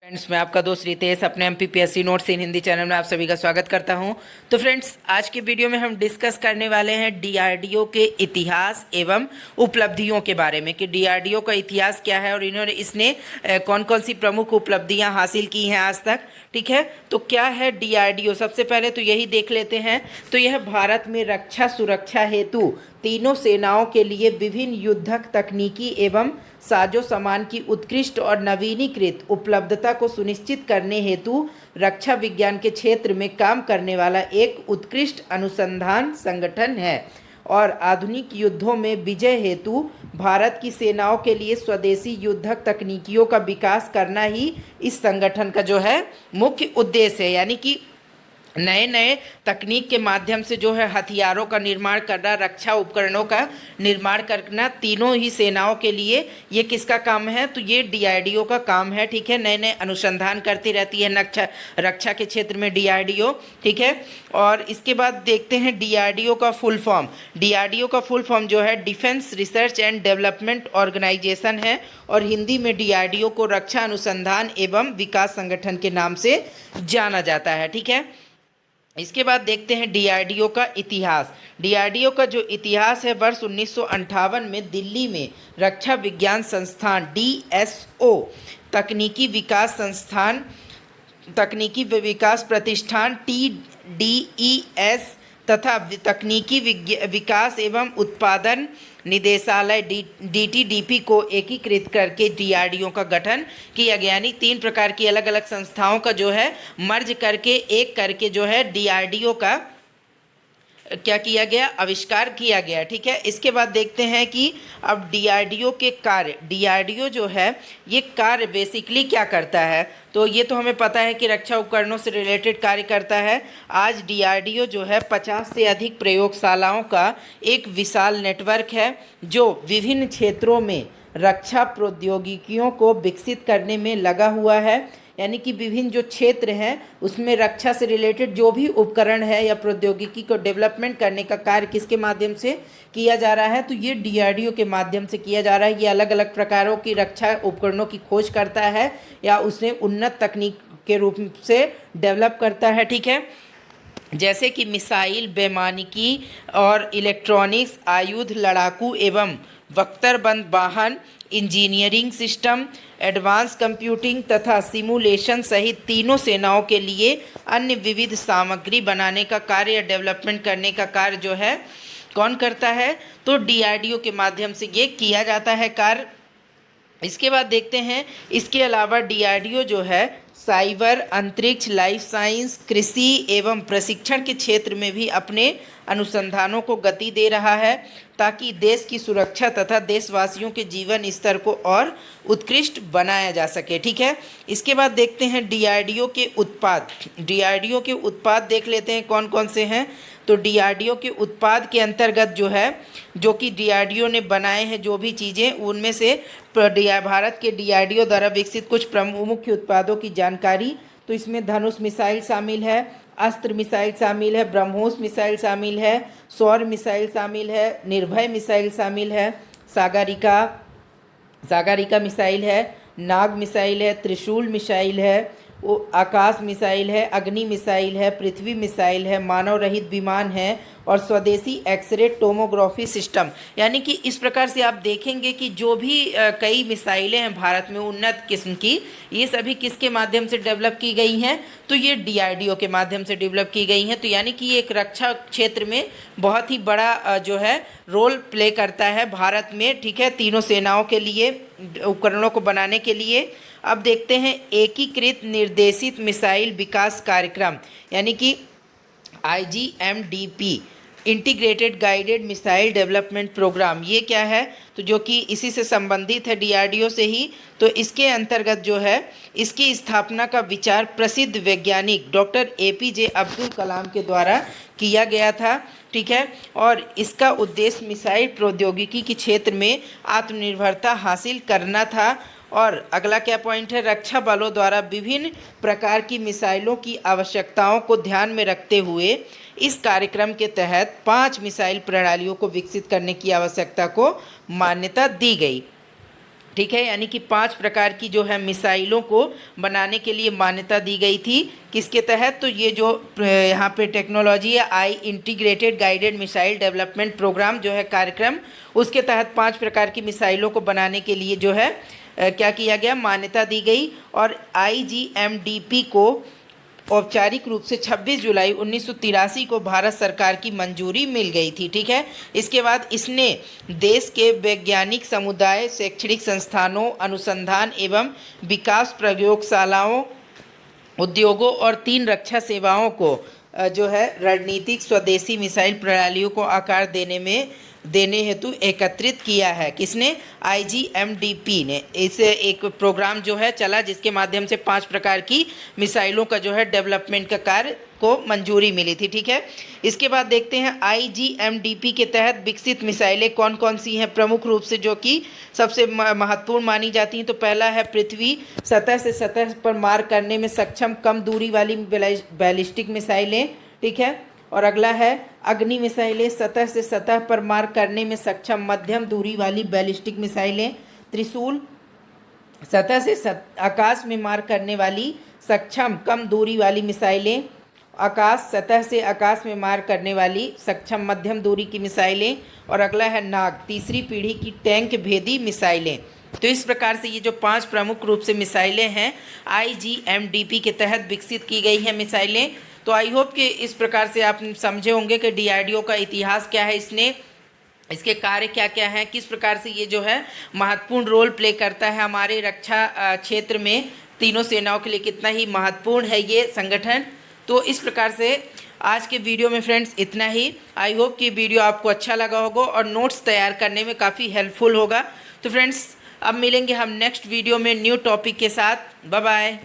Friends, मैं आपका दोस्त रितेश अपने MPPSC नोट्स इन हिंदी चैनल में आप सभी का स्वागत करता हूं। तो फ्रेंड्स, आज के वीडियो में हम डिस्कस करने वाले हैं DRDO के इतिहास एवं उपलब्धियों के बारे में कि DRDO का इतिहास क्या है और इसने कौन कौन सी प्रमुख उपलब्धियां हासिल की हैं आज तक। ठीक है, तो क्या है DRDO? सबसे पहले तो यही देख लेते हैं। तो यह भारत में रक्षा सुरक्षा हेतु तीनों सेनाओं के लिए विभिन्न युद्धक तकनीकी एवं साजो सामान की उत्कृष्ट और नवीनीकृत उपलब्धता को सुनिश्चित करने हेतु रक्षा विज्ञान के क्षेत्र में काम करने वाला एक उत्कृष्ट अनुसंधान संगठन है और आधुनिक युद्धों में विजय हेतु भारत की सेनाओं के लिए स्वदेशी युद्धक तकनीकियों का विकास करना ही इस संगठन का जो है मुख्य उद्देश्य है। यानी कि नए नए तकनीक के माध्यम से जो है हथियारों का निर्माण करना, रक्षा उपकरणों का निर्माण करना, तीनों ही सेनाओं के लिए ये किसका काम है? तो ये DRDO का काम है। ठीक है, नए नए अनुसंधान करती रहती है रक्षा के क्षेत्र में DRDO। ठीक है, और इसके बाद देखते हैं DRDO का फुल फॉर्म। DRDO का फुल फॉर्म जो है defence research and development organisation है और हिंदी में DRDO को रक्षा अनुसंधान एवं विकास संगठन के नाम से जाना जाता है। ठीक है, इसके बाद देखते हैं DRDO का इतिहास। DRDO का जो इतिहास है, वर्ष 1958 में दिल्ली में रक्षा विज्ञान संस्थान DSO तकनीकी विकास प्रतिष्ठान TDES तथा तकनीकी विकास एवं उत्पादन निदेशालय DTDP को एकीकृत करके DRDO का गठन किया गया। यानी तीन प्रकार की अलग अलग संस्थाओं का जो है मर्ज करके एक करके जो है DRDO का क्या किया गया? आविष्कार किया गया। ठीक है, इसके बाद देखते हैं कि अब DRDO के कार्य, DRDO जो है ये कार्य बेसिकली क्या करता है? तो ये तो हमें पता है कि रक्षा उपकरणों से रिलेटेड कार्य करता है। आज DRDO जो है 50 से अधिक प्रयोगशालाओं का एक विशाल नेटवर्क है जो विभिन्न क्षेत्रों में रक्षा प्रौद्योगिकियों को विकसित करने में लगा हुआ है। यानी कि विभिन्न जो क्षेत्र हैं उसमें रक्षा से रिलेटेड जो भी उपकरण है या प्रौद्योगिकी को डेवलपमेंट करने का कार्य किसके माध्यम से किया जा रहा है? तो ये DRDO के माध्यम से किया जा रहा है। ये अलग अलग प्रकारों की रक्षा उपकरणों की खोज करता है या उसे उन्नत तकनीक के रूप से डेवलप करता है। ठीक है, जैसे कि मिसाइल, वैमानिकी और इलेक्ट्रॉनिक्स, आयुध, लड़ाकू एवं बख्तरबंद वाहन, इंजीनियरिंग सिस्टम, एडवांस कंप्यूटिंग तथा सिमुलेशन सहित तीनों सेनाओं के लिए अन्य विविध सामग्री बनाने का कार्य या डेवलपमेंट करने का कार्य जो है कौन करता है? तो DRDO के माध्यम से ये किया जाता है कार्य। इसके बाद देखते हैं, इसके अलावा DRDO जो है साइबर, अंतरिक्ष, लाइफ साइंस, कृषि एवं प्रशिक्षण के क्षेत्र में भी अपने अनुसंधानों को गति दे रहा है ताकि देश की सुरक्षा तथा देशवासियों के जीवन स्तर को और उत्कृष्ट बनाया जा सके। ठीक है, इसके बाद देखते हैं DRDO के उत्पाद। DRDO के उत्पाद देख लेते हैं कौन कौन से हैं। तो DRDO के उत्पाद के अंतर्गत जो है, जो कि DRDO ने बनाए हैं जो भी चीज़ें, उनमें से भारत के DRDO द्वारा विकसित कुछ प्रमुख मुख्य उत्पादों की जानकारी। तो इसमें धनुष मिसाइल शामिल है, अस्त्र मिसाइल शामिल है, ब्रह्मोस मिसाइल शामिल है, सौर मिसाइल शामिल है, निर्भय मिसाइल शामिल है, सागरिका मिसाइल है, नाग मिसाइल है, त्रिशूल मिसाइल है, वो आकाश मिसाइल है, अग्नि मिसाइल है, पृथ्वी मिसाइल है, मानव रहित विमान है और स्वदेशी एक्सरे टोमोग्राफी सिस्टम। यानी कि इस प्रकार से आप देखेंगे कि जो भी कई मिसाइलें हैं भारत में उन्नत किस्म की, ये सभी किसके माध्यम से डेवलप की गई हैं? तो ये DRDO के माध्यम से डेवलप की गई हैं। तो यानी कि ये एक रक्षा क्षेत्र में बहुत ही बड़ा जो है रोल प्ले करता है भारत में। ठीक है, तीनों सेनाओं के लिए उपकरणों को बनाने के लिए। अब देखते हैं एकीकृत निर्देशित मिसाइल विकास कार्यक्रम, यानी कि IGMDP, integrated guided missile development programme. ये क्या है? तो जो कि इसी से संबंधित है, DRDO से ही। तो इसके अंतर्गत जो है इसकी स्थापना का विचार प्रसिद्ध वैज्ञानिक डॉक्टर APJ अब्दुल कलाम के द्वारा किया गया था। ठीक है, और इसका उद्देश्य मिसाइल प्रौद्योगिकी के क्षेत्र में आत्मनिर्भरता हासिल करना था। और अगला क्या पॉइंट है? रक्षा बलों द्वारा विभिन्न प्रकार की मिसाइलों की आवश्यकताओं को ध्यान में रखते हुए इस कार्यक्रम के तहत 5 मिसाइल प्रणालियों को विकसित करने की आवश्यकता को मान्यता दी गई। ठीक है, यानी कि 5 प्रकार की जो है मिसाइलों को बनाने के लिए मान्यता दी गई थी। किसके तहत? तो ये जो यहाँ पे टेक्नोलॉजी है, I integrated guided missile development programme जो है कार्यक्रम, उसके तहत 5 प्रकार की मिसाइलों को बनाने के लिए जो है क्या किया गया, मान्यता दी गई। और IGMDP को औपचारिक रूप से 26 जुलाई 1983 को भारत सरकार की मंजूरी मिल गई थी। ठीक है, इसके बाद इसने देश के वैज्ञानिक समुदाय, शैक्षणिक संस्थानों, अनुसंधान एवं विकास प्रयोगशालाओं, उद्योगों और 3 रक्षा सेवाओं को जो है रणनीतिक स्वदेशी मिसाइल प्रणालियों को आकार देने हेतु एकत्रित किया है। किसने? IGMDP ने। इस एक प्रोग्राम जो है चला जिसके माध्यम से 5 प्रकार की मिसाइलों का जो है डेवलपमेंट का कार्य को मंजूरी मिली थी। ठीक है, इसके बाद देखते हैं IGMDP के तहत विकसित मिसाइलें कौन कौन सी हैं प्रमुख रूप से जो कि सबसे महत्वपूर्ण मानी जाती हैं। तो पहला है पृथ्वी सतह से सतह पर मार करने में सक्षम कम दूरी वाली बैलिस्टिक मिसाइलें। ठीक है, और अगला है अग्नि मिसाइलें, सतह से सतह पर मार करने में सक्षम मध्यम दूरी वाली बैलिस्टिक मिसाइलें। त्रिशूल, सतह से आकाश में मार करने वाली सक्षम कम दूरी वाली मिसाइलें। आकाश, सतह से आकाश में मार करने वाली सक्षम मध्यम दूरी की मिसाइलें। और अगला है नाग, तीसरी पीढ़ी की टैंक भेदी मिसाइलें। तो इस प्रकार से ये जो 5 प्रमुख रूप से मिसाइलें हैं IGMDP के तहत विकसित की गई हैं मिसाइलें। तो आई होप कि इस प्रकार से आप समझे होंगे कि DRDO का इतिहास क्या है, इसके कार्य क्या क्या हैं, किस प्रकार से ये जो है महत्वपूर्ण रोल प्ले करता है हमारे रक्षा क्षेत्र में, तीनों सेनाओं के लिए कितना ही महत्वपूर्ण है ये संगठन। तो इस प्रकार से आज के वीडियो में फ्रेंड्स इतना ही। आई होप कि वीडियो आपको अच्छा लगा होगा और नोट्स तैयार करने में काफ़ी हेल्पफुल होगा। तो फ्रेंड्स अब मिलेंगे हम नेक्स्ट वीडियो में न्यू टॉपिक के साथ। Bye bye.